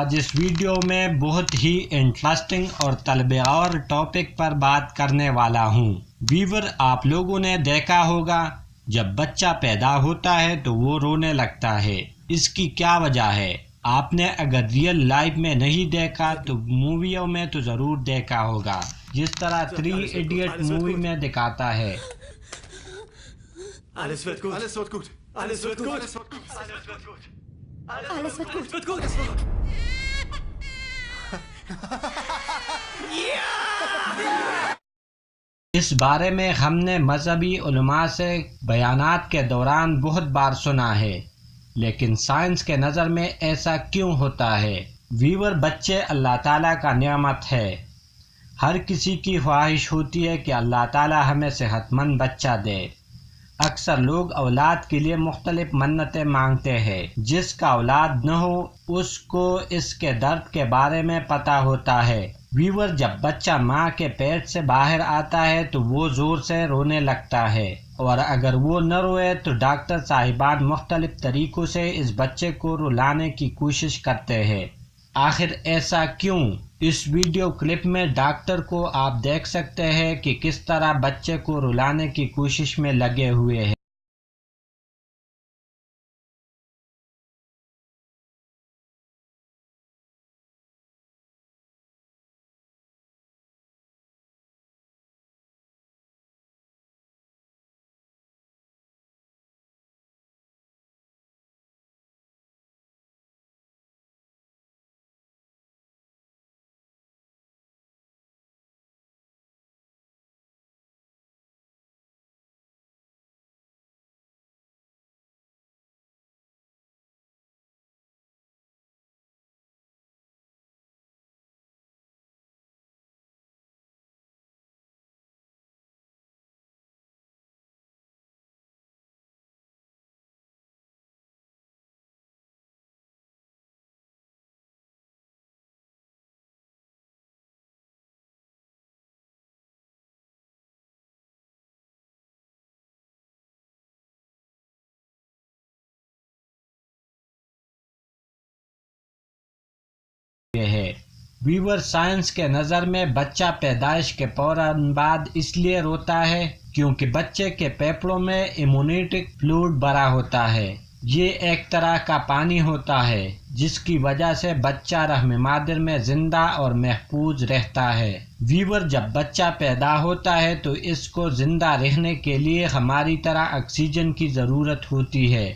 آج اس ویڈیو میں بہت ہی انٹرسٹنگ اور طلب غور ٹاپک پر بات کرنے والا ہوں۔ ویور، آپ لوگوں نے دیکھا ہوگا جب بچہ پیدا ہوتا ہے تو وہ رونے لگتا ہے۔ اس کی کیا وجہ ہے؟ آپ نے اگر ریئل لائف میں نہیں دیکھا تو موویوں میں تو ضرور دیکھا ہوگا، جس طرح 3 ایڈیٹ مووی میں دکھاتا ہے۔ Alles wird gut. Alles wird gut. Alles wird gut. Alles wird gut. Alles wird gut. Alles wird gut. Wird gut. اس بارے میں ہم نے مذہبی علماء سے بیانات کے دوران بہت بار سنا ہے، لیکن سائنس کے نظر میں ایسا کیوں ہوتا ہے؟ ویور، بچے اللہ تعالیٰ کا نعمت ہے۔ ہر کسی کی خواہش ہوتی ہے کہ اللہ تعالیٰ ہمیں صحت مند بچہ دے۔ اکثر لوگ اولاد کے لیے مختلف منتیں مانگتے ہیں۔ جس کا اولاد نہ ہو اس کو اس کے درد کے بارے میں پتہ ہوتا ہے۔ ویور، جب بچہ ماں کے پیٹ سے باہر آتا ہے تو وہ زور سے رونے لگتا ہے، اور اگر وہ نہ روئے تو ڈاکٹر صاحبان مختلف طریقوں سے اس بچے کو رلانے کی کوشش کرتے ہیں۔ آخر ایسا کیوں؟ اس ویڈیو کلپ میں ڈاکٹر کو آپ دیکھ سکتے ہیں کہ کس طرح بچے کو رلانے کی کوشش میں لگے ہوئے ہیں۔ ویور، سائنس کے نظر میں بچہ پیدائش کے فوراً بعد اس لیے روتا ہے کیونکہ بچے کے پھیپھڑوں میں امیونٹی فلوئڈ بھرا ہوتا ہے۔ یہ ایک طرح کا پانی ہوتا ہے جس کی وجہ سے بچہ رحم مادر میں زندہ اور محفوظ رہتا ہے۔ ویور، جب بچہ پیدا ہوتا ہے تو اس کو زندہ رہنے کے لیے ہماری طرح آکسیجن کی ضرورت ہوتی ہے،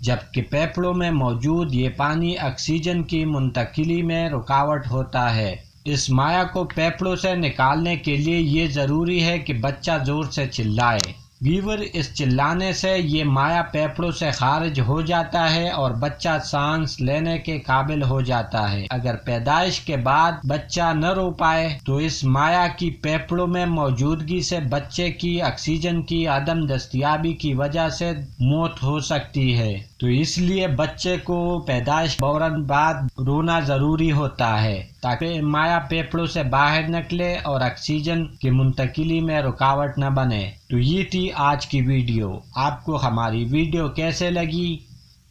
جبکہ پھیپھڑوں میں موجود یہ پانی آکسیجن کی منتقلی میں رکاوٹ ہوتا ہے۔ اس مائع کو پھیپھڑوں سے نکالنے کے لیے یہ ضروری ہے کہ بچہ زور سے چلائے۔ ویور، اس چلانے سے یہ مائع پھیپھڑوں سے خارج ہو جاتا ہے اور بچہ سانس لینے کے قابل ہو جاتا ہے۔ اگر پیدائش کے بعد بچہ نہ رو پائے تو اس مائع کی پھیپھڑوں میں موجودگی سے بچے کی آکسیجن کی عدم دستیابی کی وجہ سے موت ہو سکتی ہے، تو اس لیے بچے کو پیدائش فوراً بعد رونا ضروری ہوتا ہے تاکہ مائع پھیپھڑوں سے باہر نکلے اور آکسیجن کی منتقلی میں رکاوٹ نہ بنے۔ تو یہ تھی آج کی ویڈیو۔ آپ کو ہماری ویڈیو کیسے لگی؟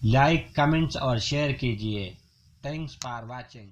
لائک، کمنٹس اور شیئر کیجیے۔ Thanks for watching.